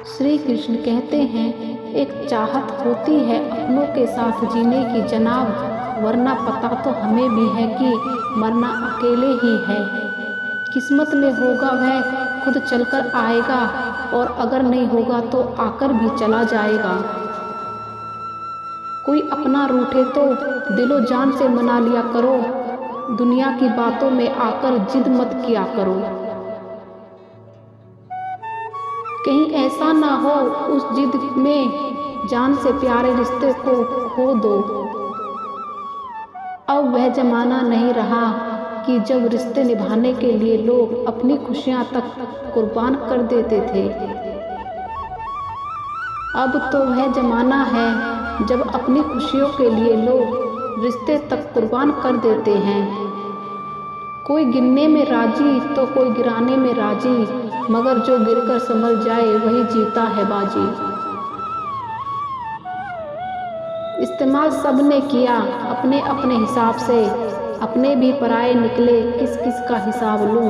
श्री कृष्ण कहते हैं, एक चाहत होती है अपनों के साथ जीने की जनाब, वरना पता तो हमें भी है कि मरना अकेले ही है। किस्मत में होगा वह खुद चलकर आएगा, और अगर नहीं होगा तो आकर भी चला जाएगा। कोई अपना रूठे तो दिलो जान से मना लिया करो, दुनिया की बातों में आकर जिद मत किया करो। कहीं ऐसा ना हो उस जिद में जान से प्यारे रिश्ते को खो दो। अब वह जमाना नहीं रहा कि जब रिश्ते निभाने के लिए लोग अपनी खुशियां तक कुर्बान कर देते थे। अब तो वह जमाना है जब अपनी खुशियों के लिए लोग रिश्ते तक कुर्बान कर देते हैं। कोई गिनने में राजी तो कोई गिराने में राजी, मगर जो गिरकर संभल जाए वही जीता है बाजी। इस्तेमाल सब ने किया अपने अपने हिसाब से, अपने भी पराए निकले किस किस का हिसाब लूं।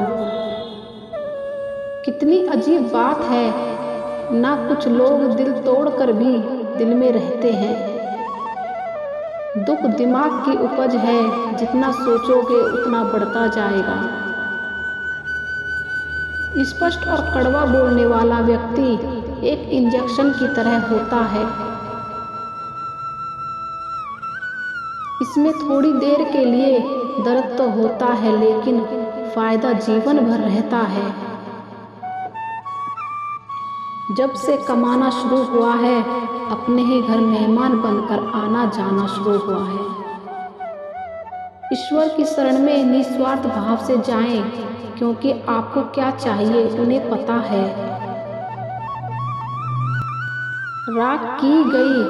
कितनी अजीब बात है ना, कुछ लोग दिल तोड़कर भी दिल में रहते हैं। दुख दिमाग की उपज है, जितना सोचोगे उतना बढ़ता जाएगा। स्पष्ट और कड़वा बोलने वाला व्यक्ति एक इंजेक्शन की तरह होता है। इसमें थोड़ी देर के लिए दर्द तो होता है, लेकिन फायदा जीवन भर रहता है। जब से कमाना शुरू हुआ है, अपने ही घर मेहमान बनकर आना जाना शुरू हुआ है। ईश्वर की शरण में निस्वार्थ भाव से जाएं, क्योंकि आपको क्या चाहिए उन्हें पता है। राख की गई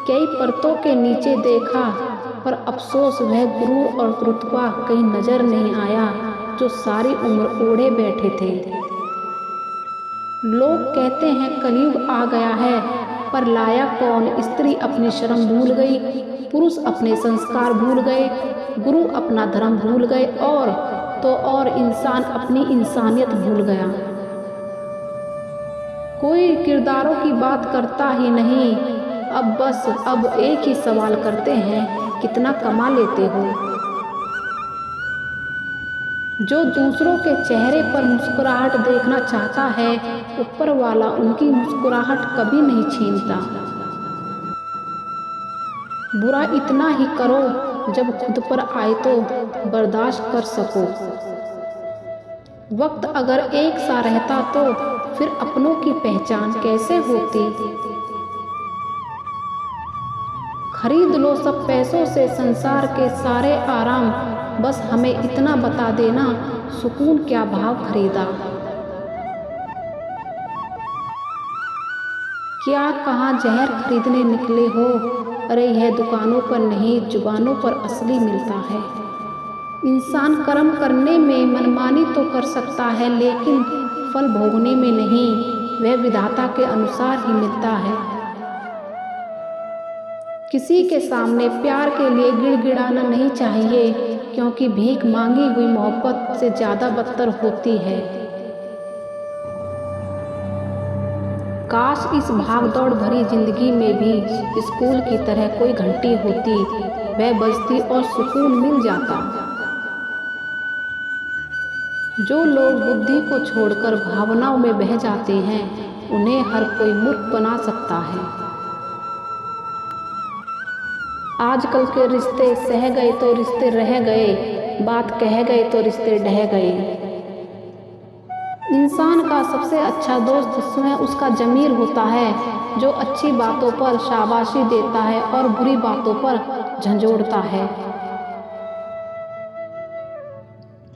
कई परतों के नीचे देखा, पर अफसोस वह गुरूर और रुतबा कहीं नजर नहीं आया जो सारी उम्र ओढ़े बैठे थे। लोग कहते हैं कलयुग आ गया है, पर लाया कौन। स्त्री अपनी शर्म भूल गई, पुरुष अपने संस्कार भूल गए, गुरु अपना धर्म भूल गए, और तो और इंसान अपनी इंसानियत भूल गया। कोई किरदारों की बात करता ही नहीं, अब एक ही सवाल करते हैं, कितना कमा लेते हो। जो दूसरों के चेहरे पर मुस्कुराहट देखना चाहता है, ऊपर वाला उनकी मुस्कुराहट कभी नहीं छीनता। बुरा इतना ही करो जब खुद पर आए तो बर्दाश्त कर सको। वक्त अगर एक सा रहता तो फिर अपनों की पहचान कैसे होती। खरीद लो सब पैसों से संसार के सारे आराम, बस हमें इतना बता देना सुकून क्या भाव खरीदा। क्या कहाँ जहर खरीदने निकले हो, अरे यह दुकानों पर नहीं जुबानों पर असली मिलता है। इंसान कर्म करने में मनमानी तो कर सकता है, लेकिन फल भोगने में नहीं, वह विधाता के अनुसार ही मिलता है। किसी के सामने प्यार के लिए गिड़गिड़ाना नहीं चाहिए, क्योंकि भीख मांगी हुई मोहब्बत से ज़्यादा बदतर होती है। काश इस भागदौड़ भरी जिंदगी में भी स्कूल की तरह कोई घंटी होती, वह बजती और सुकून मिल जाता। जो लोग बुद्धि को छोड़कर भावनाओं में बह जाते हैं, उन्हें हर कोई मूर्ख बना सकता है। आजकल के रिश्ते सह गए तो रिश्ते रह गए, बात कह गए तो रिश्ते ढह गए। इंसान का सबसे अच्छा दोस्त स्वयं उसका ज़मीर होता है, जो अच्छी बातों पर शाबाशी देता है और बुरी बातों पर झंझोड़ता है।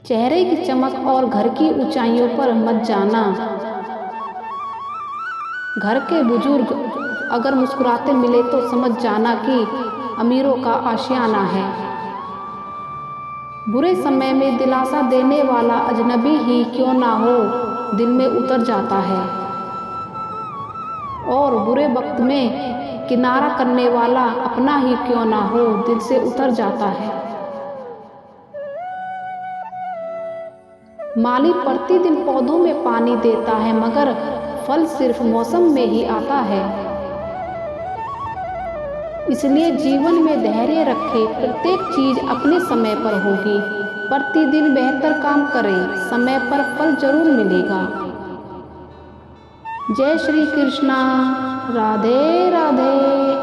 चेहरे की चमक और घर की ऊंचाइयों पर मत जाना। घर के बुजुर्ग अगर मुस्कुराते मिले तो समझ जाना कि अमीरों का आशियाना है। बुरे समय में दिलासा देने वाला अजनबी ही क्यों ना हो, दिल में उतर जाता है, और बुरे वक्त में किनारा करने वाला अपना ही क्यों ना हो, दिल से उतर जाता है। माली प्रतिदिन पौधों में पानी देता है, मगर फल सिर्फ मौसम में ही आता है। इसलिए जीवन में धैर्य रखें, प्रत्येक चीज अपने समय पर होगी। प्रतिदिन बेहतर काम करें, समय पर फल जरूर मिलेगा। जय श्री कृष्णा। राधे राधे।